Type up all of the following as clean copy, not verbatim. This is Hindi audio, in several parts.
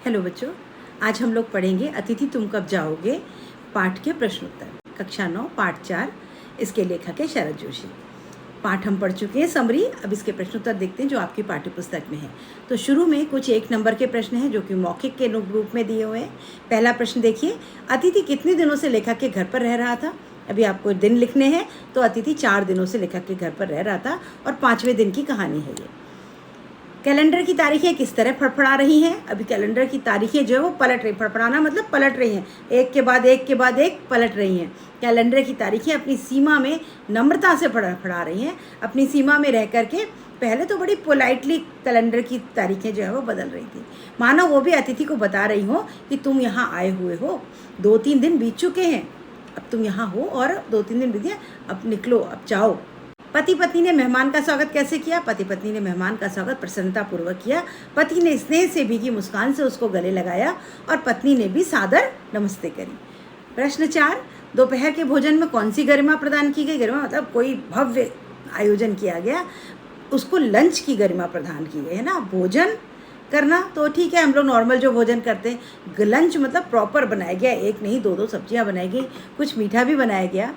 हेलो बच्चों, आज हम लोग पढ़ेंगे अतिथि तुम कब जाओगे पाठ के प्रश्नोत्तर। कक्षा 9 पाठ 4। इसके लेखक है शरद जोशी। पाठ हम पढ़ चुके हैं समरी। अब इसके प्रश्नोत्तर देखते हैं जो आपकी पाठ्य पुस्तक में है। तो शुरू में कुछ 1 नंबर के प्रश्न हैं जो कि मौखिक के रूप में दिए हुए हैं। पहला प्रश्न देखिए, अतिथि कितने दिनों से लेखक के घर पर रह रहा था? अभी आपको दिन लिखने हैं। तो अतिथि 4 दिनों से लेखक के घर पर रह रहा था और 5वें दिन की कहानी है ये। कैलेंडर की तारीखें किस तरह फड़फड़ा रही हैं? अभी कैलेंडर की तारीखें जो है वो पलट रही, फड़फड़ाना मतलब पलट रही हैं, एक के बाद एक के बाद एक पलट रही हैं। कैलेंडर की तारीखें अपनी सीमा में नम्रता से फड़फड़ा रही हैं, अपनी सीमा में रह करके। पहले तो बड़ी पोलाइटली कैलेंडर की तारीखें जो है वो बदल रही थी, मानो वो भी अतिथि को बता रही हो कि तुम यहाँ आए हुए हो, 2-3 दिन बीत चुके हैं, अब तुम यहाँ हो और 2-3 दिन बीत गए, अब निकलो, अब जाओ। पति पत्नी ने मेहमान का स्वागत कैसे किया? पति पत्नी ने मेहमान का स्वागत प्रसन्नतापूर्वक किया। पति ने स्नेह से भीगी मुस्कान से उसको गले लगाया और पत्नी ने भी सादर नमस्ते करी। प्रश्न 4, दोपहर के भोजन में कौन सी गरिमा प्रदान की गई? गरिमा मतलब कोई भव्य आयोजन किया गया, उसको लंच की गरिमा प्रदान की गई है ना। भोजन करना तो ठीक है, हम लोग नॉर्मल जो भोजन करते हैं। लंच मतलब प्रॉपर बनाया गया, एक नहीं 2-2 सब्जियाँ बनाई गई, कुछ मीठा भी बनाया गया।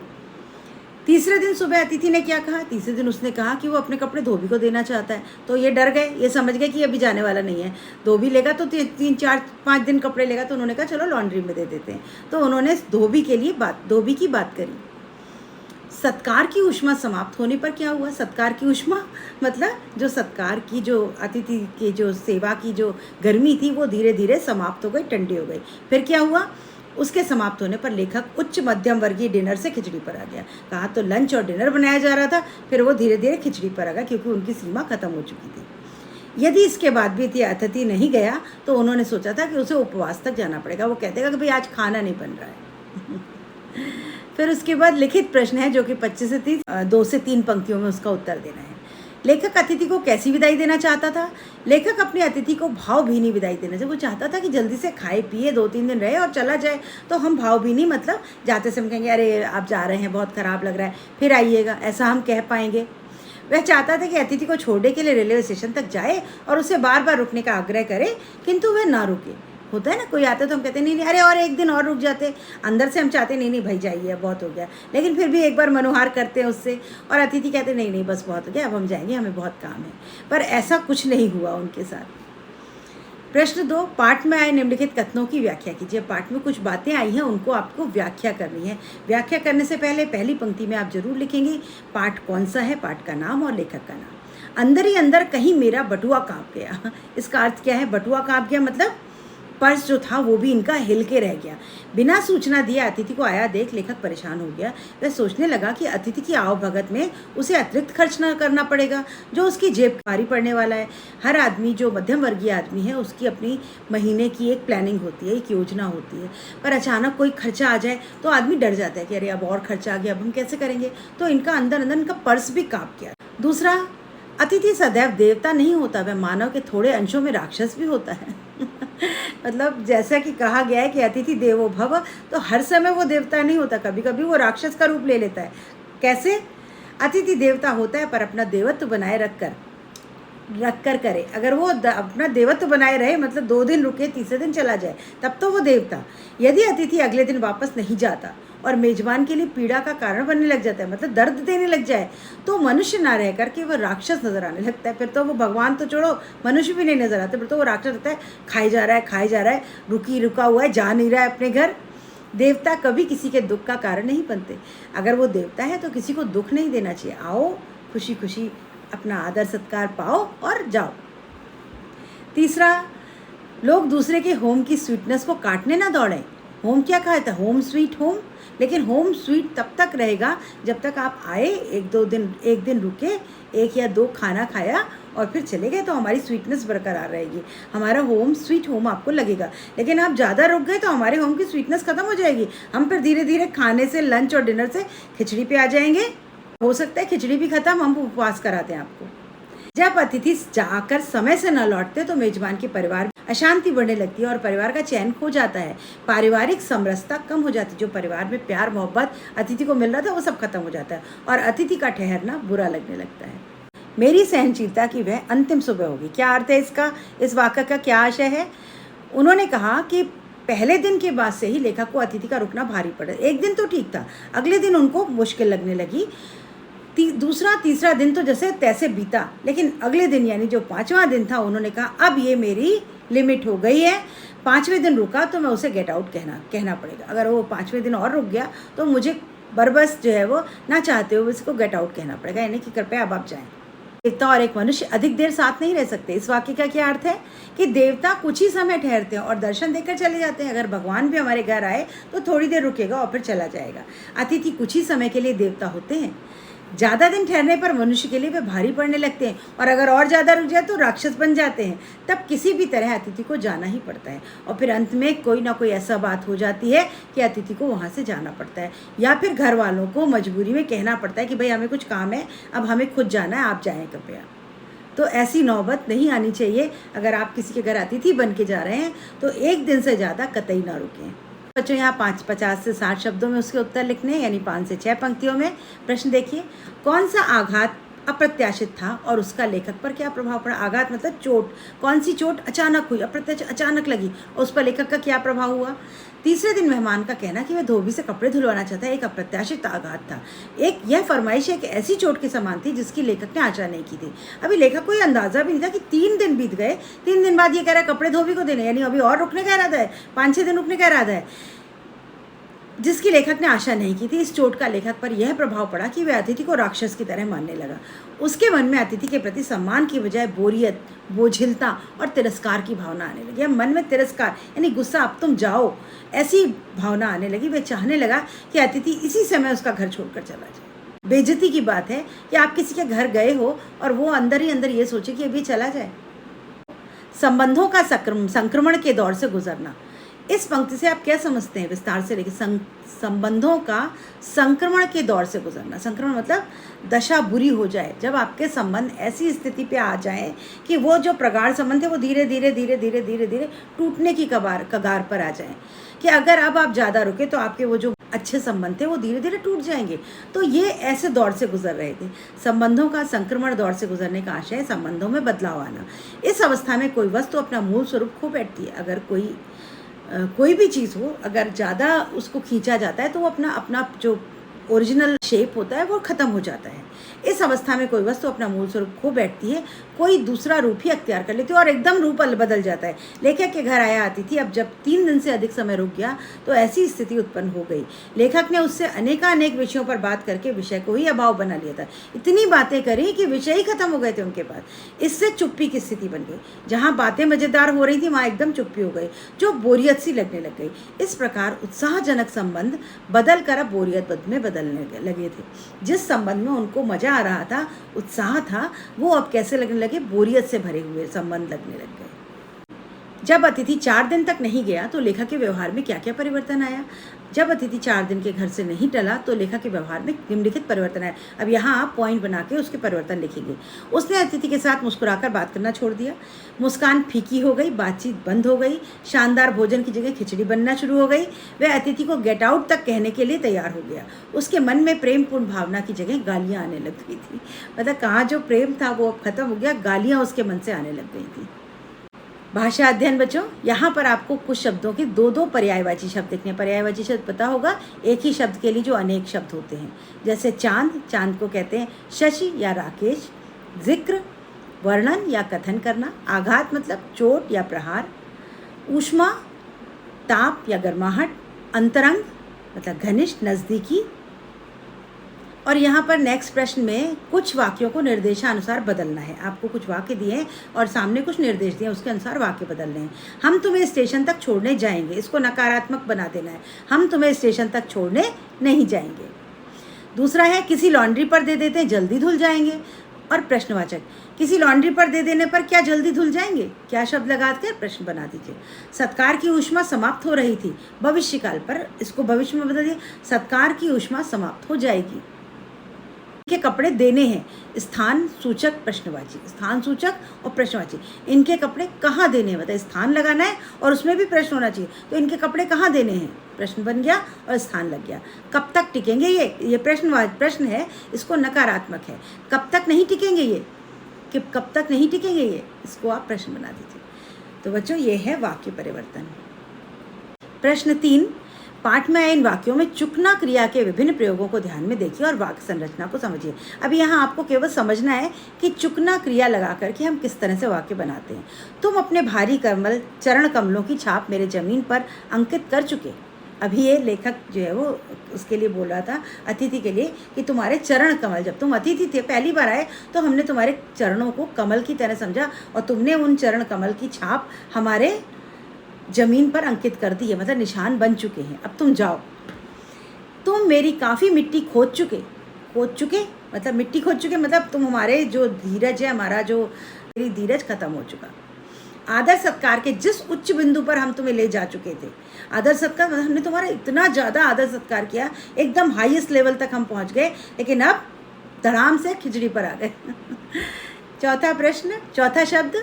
तीसरे दिन सुबह अतिथि ने क्या कहा? तीसरे दिन उसने कहा कि वो अपने कपड़े धोबी को देना चाहता है। तो ये डर गए, ये समझ गए कि अभी जाने वाला नहीं है। धोबी लेगा तो 3-4-5 दिन कपड़े लेगा, तो उन्होंने कहा चलो लॉन्ड्री में दे देते हैं। तो उन्होंने धोबी की बात करी। सत्कार की ऊष्मा समाप्त होने पर क्या हुआ? सत्कार की ऊष्मा मतलब जो सत्कार की, जो अतिथि की जो सेवा की जो गर्मी थी वो धीरे धीरे समाप्त हो गई, ठंडी हो गई। फिर क्या हुआ? उसके समाप्त होने पर लेखक उच्च मध्यम वर्गीय डिनर से खिचड़ी पर आ गया। कहा तो लंच और डिनर बनाया जा रहा था, फिर वो धीरे धीरे खिचड़ी पर आ गया क्योंकि उनकी सीमा खत्म हो चुकी थी। यदि इसके बाद भी ये अतिथि नहीं गया तो उन्होंने सोचा था कि उसे उपवास तक जाना पड़ेगा। वो कहते कि भाई आज खाना नहीं बन रहा है। फिर उसके बाद लिखित प्रश्न है जो कि 25 से 30 2 से 3 पंक्तियों में उसका उत्तर देना है। लेखक अतिथि को कैसी विदाई देना चाहता था? लेखक अपने अतिथि को भावभीनी विदाई देना चाहिए। वो चाहता था कि जल्दी से खाए पिए 2-3 दिन रहे और चला जाए। तो हम भावभीनी मतलब जाते समय कहेंगे अरे आप जा रहे हैं, बहुत ख़राब लग रहा है, फिर आइएगा, ऐसा हम कह पाएंगे। वह चाहता था कि अतिथि को छोड़ने के लिए रेलवे स्टेशन तक जाए और उसे बार बार रुकने का आग्रह करे, किंतु वह ना रुके। होता है ना, कोई आता तो हम कहते नहीं अरे और 1 दिन और रुक जाते। अंदर से हम चाहते नहीं भाई जाइए, बहुत हो गया, लेकिन फिर भी एक बार मनोहार करते हैं उससे। और अतिथि कहते नहीं बस बहुत हो गया, अब हम जाएंगे, हमें बहुत काम है। पर ऐसा कुछ नहीं हुआ उनके साथ। प्रश्न 2, पाठ में आए निम्नलिखित कथनों की व्याख्या कीजिए। पाठ में कुछ बातें आई हैं, उनको आपको व्याख्या करनी है। व्याख्या करने से पहले पहली पंक्ति में आप जरूर लिखेंगे पाठ कौन सा है, पाठ का नाम और लेखक का नाम। अंदर ही अंदर कहीं मेरा बटुआ काँप गया। इसका अर्थ क्या है? बटुआ काँप गया मतलब पर्स जो था वो भी इनका हिल के रह गया। बिना सूचना दिए अतिथि को आया देख लेखक परेशान हो गया। वह सोचने लगा कि अतिथि की आवभगत में उसे अतिरिक्त खर्च न करना पड़ेगा जो उसकी जेब भारी पड़ने वाला है। हर आदमी जो मध्यम वर्गीय आदमी है उसकी अपनी महीने की एक प्लानिंग होती है, एक योजना होती है। पर अचानक कोई खर्चा आ जाए तो आदमी डर जाता है कि अरे अब और खर्चा आ गया, अब हम कैसे करेंगे। तो इनका अंदर अंदर इनका पर्स भी काँप गया। दूसरा, अतिथि सदैव देवता नहीं होता, वह मानव के थोड़े अंशों में राक्षस भी होता है। मतलब जैसा कि कहा गया है कि अतिथि देवो भव, तो हर समय वो देवता नहीं होता, कभी कभी वो राक्षस का रूप ले लेता है। कैसे? अतिथि देवता होता है पर अपना देवत्व बनाए रख कर करे। अगर वो अपना देवत्व बनाए रहे मतलब 2 दिन रुके, तीसरे दिन चला जाए, तब तो वो देवता। यदि अतिथि अगले दिन वापस नहीं जाता और मेजबान के लिए पीड़ा का कारण बनने लग जाता है, मतलब दर्द देने लग जाए, तो मनुष्य ना रह करके वह राक्षस नजर आने लगता है। फिर तो वो भगवान तो छोड़ो, मनुष्य भी नहीं नजर आते, फिर तो वो राक्षस रहता है, खाई जा रहा है, रुका हुआ है, जा नहीं रहा है अपने घर। देवता कभी किसी के दुख का कारण नहीं बनते। अगर वो देवता है तो किसी को दुख नहीं देना चाहिए। आओ खुशी खुशी अपना आदर सत्कार पाओ और जाओ। तीसरा, लोग दूसरे के होम की स्वीटनेस को काटने ना दौड़ें। होम क्या कहा था? Home sweet home. लेकिन होम स्वीट तब तक रहेगा जब तक आप आए, 1 दिन रुके, 1 या 2 खाना खाया और फिर चले गए, तो हमारी स्वीटनेस बरकरार रहेगी, हमारा होम स्वीट होम आपको लगेगा। लेकिन आप ज़्यादा रुक गए तो हमारे होम की स्वीटनेस खत्म हो जाएगी। हम फिर धीरे धीरे खाने से, लंच और डिनर से खिचड़ी पे आ जाएंगे। हो सकता है खिचड़ी भी खत्म, हम उपवास कराते हैं आपको। जब अतिथि जाकर समय से न लौटते तो मेजबान के परिवार में अशांति बढ़ने लगती है और परिवार का चैन खो जाता है, पारिवारिक समरसता कम हो जाती है। जो परिवार में प्यार मोहब्बत अतिथि को मिल रहा था वो सब खत्म हो जाता है और अतिथि का ठहरना बुरा लगने लगता है। मेरी सहनशीलता की वह अंतिम सुबह होगी। क्या अर्थ है इसका? इस वाक्य का क्या आशय है? उन्होंने कहा कि पहले दिन के बाद से ही लेखक को अतिथि का रुकना भारी पड़ा। एक दिन तो ठीक था, अगले दिन उनको मुश्किल लगने लगी। दूसरा तीसरा दिन तो जैसे तैसे बीता, लेकिन अगले दिन यानी जो 5वां दिन था, उन्होंने कहा अब ये मेरी लिमिट हो गई है। 5वें दिन रुका तो मैं उसे गेट आउट कहना पड़ेगा। अगर वो 5वें दिन और रुक गया तो मुझे बरबस जो है वो ना चाहते हुए उसको गेट आउट कहना पड़ेगा, यानी कि कृपया अब आप जाएं। देवता और एक मनुष्य अधिक देर साथ नहीं रह सकते। इस वाक्य का क्या अर्थ है कि देवता कुछ ही समय ठहरते हैं और दर्शन देकर चले जाते हैं। अगर भगवान भी हमारे घर आए तो थोड़ी देर रुकेगा और फिर चला जाएगा। अतिथि कुछ ही समय के लिए देवता होते हैं। ज़्यादा दिन ठहरने पर मनुष्य के लिए वे भारी पड़ने लगते हैं, और अगर और ज़्यादा रुक जाए तो राक्षस बन जाते हैं। तब किसी भी तरह अतिथि को जाना ही पड़ता है, और फिर अंत में कोई ना कोई ऐसा बात हो जाती है कि अतिथि को वहाँ से जाना पड़ता है, या फिर घर वालों को मजबूरी में कहना पड़ता है कि भाई हमें कुछ काम है, अब हमें खुद जाना है, आप जाएँ कृपया। तो ऐसी नौबत नहीं आनी चाहिए। अगर आप किसी के घर अतिथि बन के जा रहे हैं तो एक दिन से ज़्यादा कतई ना रुकें। बच्चों यहाँ 50 से 60 शब्दों में उसके उत्तर लिखने, यानी 5 से 6 पंक्तियों में। प्रश्न देखिए, कौन सा आघात अप्रत्याशित था और उसका लेखक पर क्या प्रभाव पड़ा? आघात मतलब चोट। कौन सी चोट अचानक हुई, अप्रत्याशित अचानक लगी, और उस पर लेखक का क्या प्रभाव हुआ? तीसरे दिन मेहमान का कहना कि वह धोबी से कपड़े धुलवाना चाहता है, एक अप्रत्याशित आघात था। एक यह फरमाइश एक ऐसी चोट के समान थी जिसकी लेखक ने आशा नहीं की थी। अभी लेखक को यह अंदाजा भी नहीं था कि 3 दिन बीत गए, 3 दिन बाद ये कह रहा है कपड़े धोबी को देने, यानी अभी और रुकने का इरादा है, 5-6 दिन रुकने का इरादा है, जिसकी लेखक ने आशा नहीं की थी। इस चोट का लेखक पर यह प्रभाव पड़ा कि वह अतिथि को राक्षस की तरह मानने लगा। उसके मन में अतिथि के प्रति सम्मान की बजाय बोरियत, बोझिलता और तिरस्कार की भावना आने लगी। अब मन में तिरस्कार यानी गुस्सा, अब तुम जाओ, ऐसी भावना आने लगी। वह चाहने लगा कि अतिथि इसी समय उसका घर छोड़कर चला जाए। बेइज्जती की बात है कि आप किसी के घर गए हो और वो अंदर ही अंदर ये सोचे कि अभी चला जाए। संबंधों का संक्रमण के दौर से गुजरना। इस पंक्ति से आप क्या समझते हैं? विस्तार से देखिए। संबंधों का संक्रमण के दौर से गुजरना। संक्रमण मतलब दशा बुरी हो जाए, जब आपके संबंध ऐसी स्थिति पे आ जाए कि वो जो प्रगाढ़ संबंध है वो धीरे धीरे टूटने की कगार पर आ जाए, कि अगर अब आप ज़्यादा रुके तो आपके वो जो अच्छे संबंध थे वो धीरे धीरे टूट जाएंगे। तो ये ऐसे दौर से गुजर रहे थे। संबंधों का संक्रमण दौर से गुजरने का आशय संबंधों में बदलाव आना। इस अवस्था में कोई वस्तु अपना मूल स्वरूप खो बैठती है। अगर कोई भी चीज़ हो, अगर ज़्यादा उसको खींचा जाता है तो वो अपना जो ओरिजिनल शेप होता है वो ख़त्म हो जाता है। इस अवस्था में कोई वस्तु अपना मूल स्वरूप खो बैठती है, कोई दूसरा रूप ही अख्तियार कर लेती है और एकदम रूप बदल जाता है। लेखक के घर आया अतिथि अब जब 3 दिन से अधिक समय रुक गया तो ऐसी स्थिति उत्पन्न हो गई। लेखक ने उससे अनेकानेक विषयों पर बात करके विषय को ही अभाव बना लिया था। इतनी बातें करी कि विषय ही खत्म हो गए थे उनके पास। इससे चुप्पी की स्थिति बन गई। जहाँ बातें मज़ेदार हो रही थी वहाँ एकदम चुप्पी हो गई, जो बोरियत सी लगने लग गई। इस प्रकार उत्साहजनक संबंध बदल कर अब बोरियत में बदलने लगे थे। जिस संबंध में उनको मजा आ रहा था, उत्साह था, वो अब कैसे लगने लगे? बोरियत से भरे हुए संबंध लगने लग गए। जब अतिथि 4 दिन तक नहीं गया तो लेखक के व्यवहार में क्या क्या परिवर्तन आया? जब अतिथि 4 दिन के घर से नहीं टला तो लेखक के व्यवहार में निम्नलिखित परिवर्तन आया। अब यहाँ आप पॉइंट बना के उसके परिवर्तन लिखेंगे। उसने अतिथि के साथ मुस्कुराकर बात करना छोड़ दिया, मुस्कान फीकी हो गई, बातचीत बंद हो गई, शानदार भोजन की जगह खिचड़ी बनना शुरू हो गई। वह अतिथि को गेट आउट तक कहने के लिए तैयार हो गया। उसके मन में प्रेमपूर्ण भावना की जगह गालियाँ आने लग गई थी। मतलब कहाँ जो प्रेम था वो अब खत्म हो गया, गालियाँ उसके मन से आने लग गई थी। भाषा अध्ययन बच्चों, यहाँ पर आपको कुछ शब्दों के 2-2 पर्यायवाची शब्द लिखने हैं। पर्यायवाची शब्द पता होगा, एक ही शब्द के लिए जो अनेक शब्द होते हैं। जैसे चांद, चांद को कहते हैं शशि या राकेश। जिक्र, वर्णन या कथन करना। आघात मतलब चोट या प्रहार। ऊष्मा, ताप या गर्माहट। अंतरंग मतलब घनिष्ठ, नज़दीकी। और यहाँ पर नेक्स्ट प्रश्न में कुछ वाक्यों को निर्देशानुसार बदलना है। आपको कुछ वाक्य दिए हैं और सामने कुछ निर्देश दिए हैं, उसके अनुसार वाक्य बदलने हैं। हम तुम्हें स्टेशन तक छोड़ने जाएंगे, इसको नकारात्मक बना देना है। हम तुम्हें स्टेशन तक छोड़ने नहीं जाएंगे। दूसरा है किसी लॉन्ड्री पर दे देते हैं, जल्दी धुल जाएंगे। और प्रश्नवाचक, किसी लॉन्ड्री पर दे देने पर क्या जल्दी धुल जाएंगे? क्या शब्द लगाकर प्रश्न बना दीजिए। सत्कार की ऊष्मा समाप्त हो रही थी, भविष्यकाल पर इसको भविष्य में बदल दिए, सत्कार की ऊष्मा समाप्त हो जाएगी। के कपड़े देने हैं, स्थान सूचक प्रश्नवाची, स्थान सूचक और प्रश्नवाची। इनके कपड़े कहाँ देने हैं, मतलब स्थान लगाना है और उसमें भी प्रश्न होना चाहिए। तो इनके कपड़े कहाँ देने हैं, प्रश्न बन गया और स्थान लग गया। कब तक टिकेंगे ये प्रश्न है, इसको नकारात्मक है। कब तक नहीं टिकेंगे ये, कि कब तक नहीं टिकेंगे ये, इसको आप प्रश्न बना दीजिए। तो बच्चों ये है वाक्य परिवर्तन। प्रश्न 3, पाठ में आए इन वाक्यों में चुकना क्रिया के विभिन्न प्रयोगों को ध्यान में देखिए और वाक्य संरचना को समझिए। अभी यहाँ आपको केवल समझना है कि चुकना क्रिया लगा करके हम किस तरह से वाक्य बनाते हैं। तुम अपने भारी कमल चरण कमलों की छाप मेरे जमीन पर अंकित कर चुके। अभी ये लेखक जो है वो उसके लिए बोल रहा था, अतिथि के लिए, कि तुम्हारे चरण कमल, जब तुम अतिथि थे पहली बार आए तो हमने तुम्हारे चरणों को कमल की तरह समझा और तुमने उन चरण कमल की छाप हमारे जमीन पर अंकित कर दी है, मतलब निशान बन चुके हैं। अब तुम जाओ। तुम मेरी काफ़ी मिट्टी खोद चुके मतलब मिट्टी खोद चुके मतलब तुम हमारे जो धीरज है, हमारा जो मेरी धीरज खत्म हो चुका। आदर सत्कार के जिस उच्च बिंदु पर हम तुम्हें ले जा चुके थे, आदर सत्कार मतलब हमने तुम्हारा इतना ज़्यादा आदर सत्कार किया, एकदम हाईएस्ट लेवल तक हम पहुंच गए, लेकिन अब धड़ाम से खिचड़ी पर आ गए। चौथा प्रश्न, चौथा शब्द,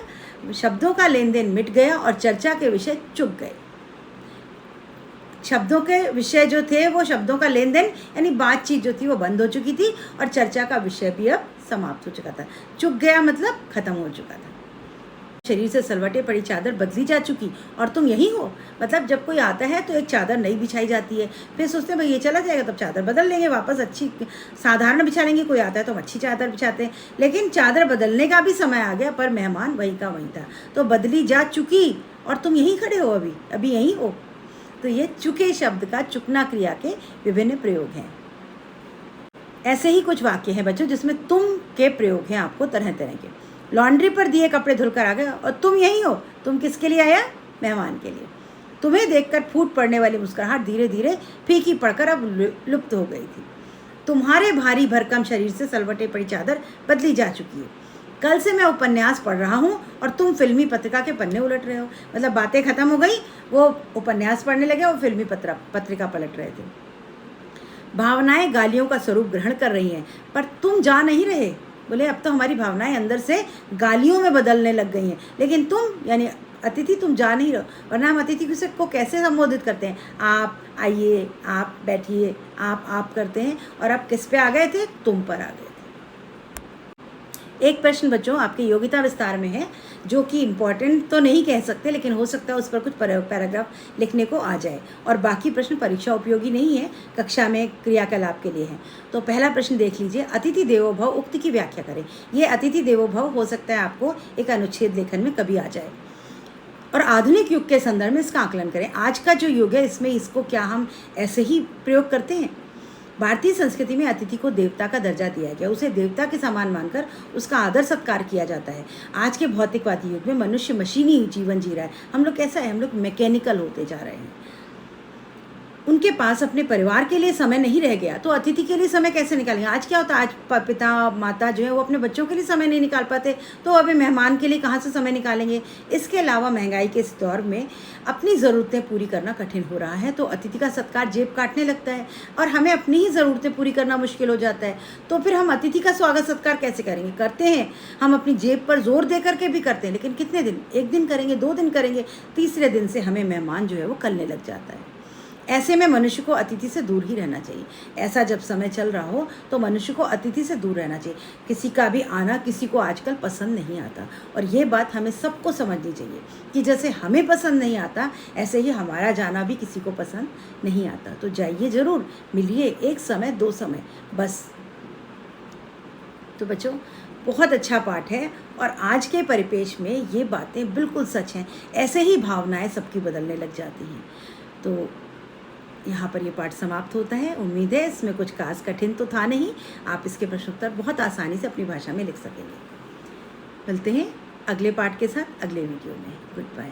शब्दों का लेन देन मिट गया और चर्चा के विषय चुक गए। शब्दों के विषय जो थे वो शब्दों का लेन देन यानी बातचीत जो थी वो बंद हो चुकी थी और चर्चा का विषय भी अब समाप्त हो चुका था। चुक गया मतलब खत्म हो चुका था। शरीर से सलवटे पड़ी चादर बदली जा चुकी और तुम यही हो, मतलब जब कोई आता है तो एक चादर नई बिछाई जाती है, फिर सोचते हैं भाई ये चला जाएगा तब चादर बदल लेंगे, वापस अच्छी साधारण बिछा लेंगे, कोई आता है तो हम अच्छी चादर बिछाते हैं, लेकिन चादर बदलने का भी समय आ गया पर मेहमान वहीं का वहीं था, तो बदली जा चुकी और तुम यहीं खड़े हो, अभी यहीं हो। तो ये चुके शब्द का चुकना क्रिया के विभिन्न प्रयोग हैं। ऐसे ही कुछ वाक्य हैं बच्चों जिसमें तुम के प्रयोग हैं आपको तरह तरह के। लॉन्ड्री पर दिए कपड़े धुलकर आ गए और तुम यहीं हो। तुम किसके लिए आया? मेहमान के लिए। तुम्हें देखकर फूट पड़ने वाली मुस्कुराहट धीरे धीरे फीकी पड़कर अब लुप्त हो गई थी। तुम्हारे भारी भरकम शरीर से सलवटे पड़ी चादर बदली जा चुकी है। कल से मैं उपन्यास पढ़ रहा हूँ और तुम फिल्मी पत्रिका के पन्ने उलट रहे हो। मतलब बातें खत्म हो गई, वो उपन्यास पढ़ने लगे और फिल्मी पत्रिका पलट रहे थे। भावनाएं गालियों का स्वरूप ग्रहण कर रही हैं पर तुम जा नहीं रहे। बोले अब तो हमारी भावनाएं अंदर से गालियों में बदलने लग गई हैं, लेकिन तुम यानी अतिथि तुम जा नहीं रहो। वरना हम अतिथि को कैसे संबोधित करते हैं? आप आइए, आप बैठिए, आप करते हैं, और अब किस पे आ गए थे? तुम पर आ गए थे। एक प्रश्न बच्चों आपके योग्यता विस्तार में है जो कि इम्पॉर्टेंट तो नहीं कह सकते, लेकिन हो सकता है उस पर कुछ पैराग्राफ लिखने को आ जाए, और बाकी प्रश्न परीक्षा उपयोगी नहीं है, कक्षा में क्रियाकलाप के लिए है। तो पहला प्रश्न देख लीजिए, अतिथि देवो भव उक्ति की व्याख्या करें। ये अतिथि देवो भव हो सकता है आपको एक अनुच्छेद लेखन में कभी आ जाए। और आधुनिक युग के संदर्भ में इसका आकलन करें। आज का जो युग है इसमें इसको क्या हम ऐसे ही प्रयोग करते हैं? भारतीय संस्कृति में अतिथि को देवता का दर्जा दिया गया, उसे देवता के समान मानकर उसका आदर सत्कार किया जाता है। आज के भौतिकवादी युग में मनुष्य मशीनी जीवन जी रहा है। हम लोग कैसा है? हम लोग मैकेनिकल होते जा रहे हैं। उनके पास अपने परिवार के लिए समय नहीं रह गया, तो अतिथि के लिए समय कैसे निकालेंगे? आज क्या होता है, आज पिता माता जो है वो अपने बच्चों के लिए समय नहीं निकाल पाते, तो अभी मेहमान के लिए कहाँ से समय निकालेंगे? इसके अलावा महंगाई के इस दौर में अपनी ज़रूरतें पूरी करना कठिन हो रहा है, तो अतिथि का सत्कार जेब काटने लगता है और हमें अपनी ही ज़रूरतें पूरी करना मुश्किल हो जाता है। तो फिर हम अतिथि का स्वागत सत्कार कैसे करेंगे? करते हैं, हम अपनी जेब पर जोर दे करके भी करते हैं, लेकिन कितने दिन? एक दिन करेंगे, 2 दिन करेंगे, तीसरे दिन से हमें मेहमान जो है वो कलने लग जाता है। ऐसे में मनुष्य को अतिथि से दूर ही रहना चाहिए। ऐसा जब समय चल रहा हो तो मनुष्य को अतिथि से दूर रहना चाहिए। किसी का भी आना किसी को आजकल पसंद नहीं आता, और ये बात हमें सबको समझनी चाहिए कि जैसे हमें पसंद नहीं आता ऐसे ही हमारा जाना भी किसी को पसंद नहीं आता। तो जाइए ज़रूर, मिलिए, 1 समय 2 समय बस। तो बच्चों बहुत अच्छा पाठ है और आज के परिपेश में ये बातें बिल्कुल सच हैं। ऐसे ही भावनाएं सबकी बदलने लग जाती हैं। तो यहाँ पर ये पाठ समाप्त होता है। उम्मीद है इसमें कुछ खास कठिन तो था नहीं, आप इसके प्रश्न उत्तर बहुत आसानी से अपनी भाषा में लिख सकेंगे। मिलते हैं अगले पाठ के साथ अगले वीडियो में। Good bye.